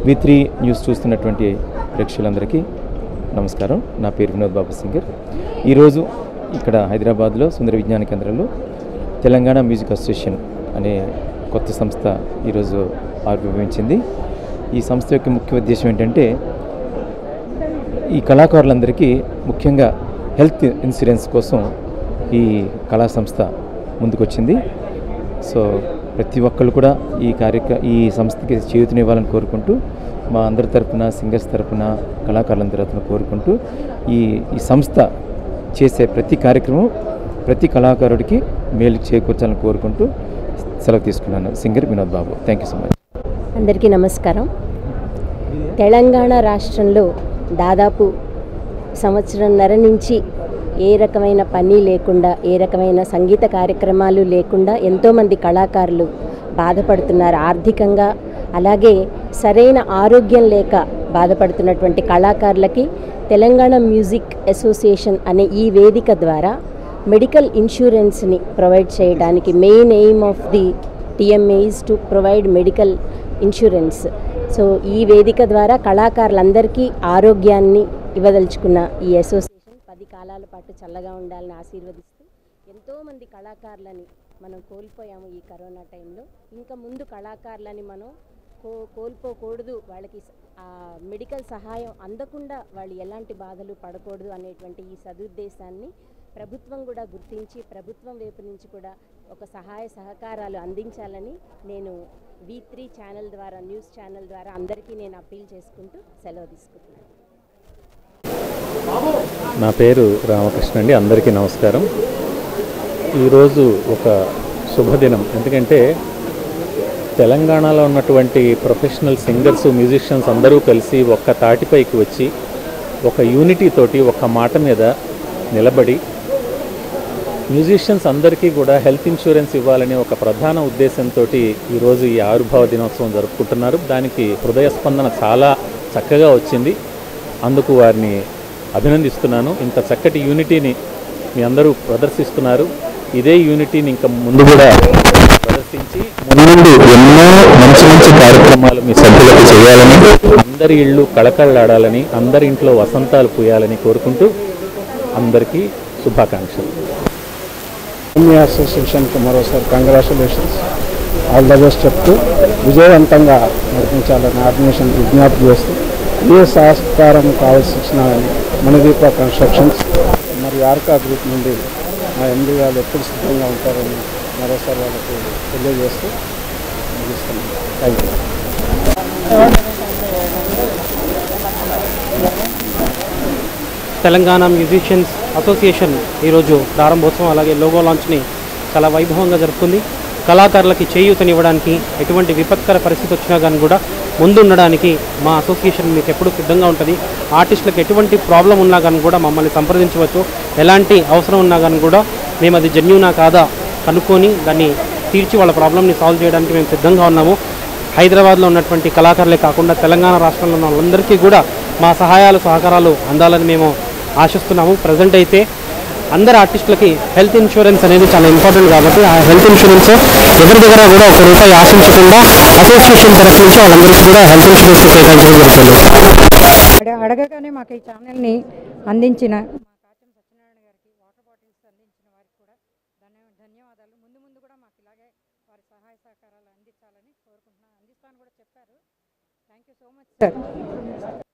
V3 news చూస్తున్నటువంటి ప్రేక్షకులందరికీ నమస్కారం. నా పేరు వినోద్ బాబు సింగర్. ఈరోజు ఇక్కడ హైదరాబాద్లో సుందర విజ్ఞాన కేంద్రంలో తెలంగాణ మ్యూజిక్ అసోసియేషన్ అనే కొత్త సంస్థ ఈరోజు ఆవిర్భవించింది. ఈ సంస్థ యొక్క ముఖ్య ఉద్దేశం ఏంటంటే ఈ కళాకారులందరికీ ముఖ్యంగా హెల్త్ ఇన్సూరెన్స్ కోసం ఈ కళా సంస్థ ముందుకొచ్చింది. సో ప్రతి ఒక్కళ్ళు కూడా ఈ సంస్థకి చేయూతనివ్వాలని కోరుకుంటూ మా అందరి తరపున సింగర్స్ తరపున కళాకారులందరి తరపున కోరుకుంటూ ఈ సంస్థ చేసే ప్రతి కార్యక్రమం ప్రతి కళాకారుడికి మేలు చేకూర్చాలని కోరుకుంటూ సెలవు తీసుకున్నాను. Singer Vinod Babu. Thank you so much. అందరికీ నమస్కారం. తెలంగాణ రాష్ట్రంలో దాదాపు సంవత్సరంన్నర నుంచి ఏ రకమైన పని లేకుండా, ఏ రకమైన సంగీత కార్యక్రమాలు లేకుండా ఎంతోమంది కళాకారులు బాధపడుతున్నారు ఆర్థికంగా. అలాగే సరైన ఆరోగ్యం లేక బాధపడుతున్నటువంటి కళాకారులకి తెలంగాణ మ్యూజిక్ అసోసియేషన్ అనే ఈ వేదిక ద్వారా మెడికల్ ఇన్సూరెన్స్ని ప్రొవైడ్ చేయడానికి main aim of the TMA is to provide medical insurance. So ఈ వేదిక ద్వారా కళాకారులందరికీ ఆరోగ్యాన్ని ఇవ్వదలుచుకున్న ఈ అసోసియేషన్ 10 కాలాల పాటు చల్లగా ఉండాలని ఆశీర్వదిస్తూ, ఎంతోమంది కళాకారులని మనం కోల్పోయాము ఈ కరోనా టైంలో. ఇంకా ముందు కళాకారులని మనం కోల్పోకూడదు, వాళ్ళకి మెడికల్ సహాయం అందకుండా వాళ్ళు ఎలాంటి బాధలు పడకూడదు అనేటువంటి ఈ సదుద్దేశాన్ని ప్రభుత్వం కూడా గుర్తించి ప్రభుత్వం వైపు నుంచి కూడా ఒక సహాయ సహకారాలు అందించాలని నేను V3 ఛానల్ ద్వారా, న్యూస్ ఛానల్ ద్వారా అందరికీ నేను అప్పీల్ చేసుకుంటూ సెలవు తీసుకుంటున్నాను. నా పేరు రామకృష్ణ అండి. అందరికీ నమస్కారం. ఈరోజు ఒక శుభదినం. ఎందుకంటే తెలంగాణలో ఉన్నటువంటి ప్రొఫెషనల్ సింగర్స్, మ్యూజిషియన్స్ అందరూ కలిసి ఒక్క తాటిపైకి వచ్చి ఒక యూనిటీ తోటి ఒక్క మాట మీద నిలబడి మ్యూజిషియన్స్ అందరికీ కూడా హెల్త్ ఇన్సూరెన్స్ ఇవ్వాలనే ఒక ప్రధాన ఉద్దేశంతో ఈరోజు ఈ ఆవిర్భావ దినోత్సవం జరుపుకుంటున్నారు. దానికి హృదయ స్పందన చాలా చక్కగా వచ్చింది. అందుకు వారిని అభినందిస్తున్నాను. ఇంత చక్కటి యూనిటీని మీ అందరూ ప్రదర్శిస్తున్నారు. ఇదే యూనిటీని ఇంకా ముందు కూడా ప్రదర్శించి ముందు ఎన్నో మంచి మంచి కార్యక్రమాలు మీ సభ్యులకు చేయాలని, అందరి ఇళ్ళు కళకళలాడాలని, అందరి ఇంట్లో వసంతాలు పూయాలని కోరుకుంటూ అందరికీ శుభాకాంక్షలు. అసోసియేషన్కి మరోసారి కంగ్రాచులేషన్స్, ఆల్ ద బెస్ట్ చెప్తూ విజయవంతంగా నడిపించాలని ఆర్గనైజేషన్ విజ్ఞప్తి చేస్తూ ఏ సహకారం కావాల్సి వచ్చినా మణిదీప కన్స్ట్రక్షన్స్ మరియు ఆర్కా గ్రూప్ నుండి మా MD వాళ్ళు ఎప్పుడు సిద్ధంగా ఉంటారని మరోసారి వాళ్ళకి తెలియజేస్తూ ముగిస్తున్నాం. Thank you. Telangana musicians association ఈరోజు ప్రారంభోత్సవం అలాగే లోగో లాంచ్ని చాలా వైభవంగా జరుపుకుంది. కళాకారులకి చేయూతనివ్వడానికి, ఎటువంటి విపత్కర పరిస్థితి వచ్చినా కానీ కూడా ముందుండడానికి మా అసోసియేషన్ మీకు ఎప్పుడు సిద్ధంగా ఉంటుంది. ఆర్టిస్టులకు ఎటువంటి ప్రాబ్లం ఉన్నా కానీ కూడా మమ్మల్ని సంప్రదించవచ్చు. ఎలాంటి అవసరం ఉన్నా కానీ కూడా మేము అది జెన్యూనా కాదా కనుక్కొని దాన్ని తీర్చి వాళ్ళ ప్రాబ్లమ్ని సాల్వ్ చేయడానికి మేము సిద్ధంగా ఉన్నాము. హైదరాబాద్లో ఉన్నటువంటి కళాకారులే కాకుండా తెలంగాణ రాష్ట్రంలో ఉన్న వాళ్ళందరికీ కూడా మా సహకారాలు అందాలని మేము ఆశిస్తున్నాము. ప్రజెంట్ అయితే అందరు ఆర్టిస్టులకి హెల్త్ ఇన్సూరెన్స్ అనేది చాలా ఇంపార్టెంట్ కాబట్టి ఆ హెల్త్ ఇన్సూరెన్స్ ఎవరి దగ్గర కూడా ₹1 ఆశించకుండా అసోసియేషన్ తరఫు నుంచి వాళ్ళందరికీ కూడా హెల్త్ ఇన్సూరెన్స్ కేటాయించడం జరుగుతుంది. అడగగానే మాకు ఈ ఛానల్ని అందించిన మా కాచం సత్యనారాయణ గారికి, వాటర్ బాటిల్స్ అందించిన వారికి కూడా ధన్యవాదాలు. ముందు ముందు కూడా మాకు ఇలాగే వారి సహాయ సహకారాలు అందించాలని కోరుకుంటున్నాను. అందిస్తాను కూడా చెప్పారు. Thank you so much sir.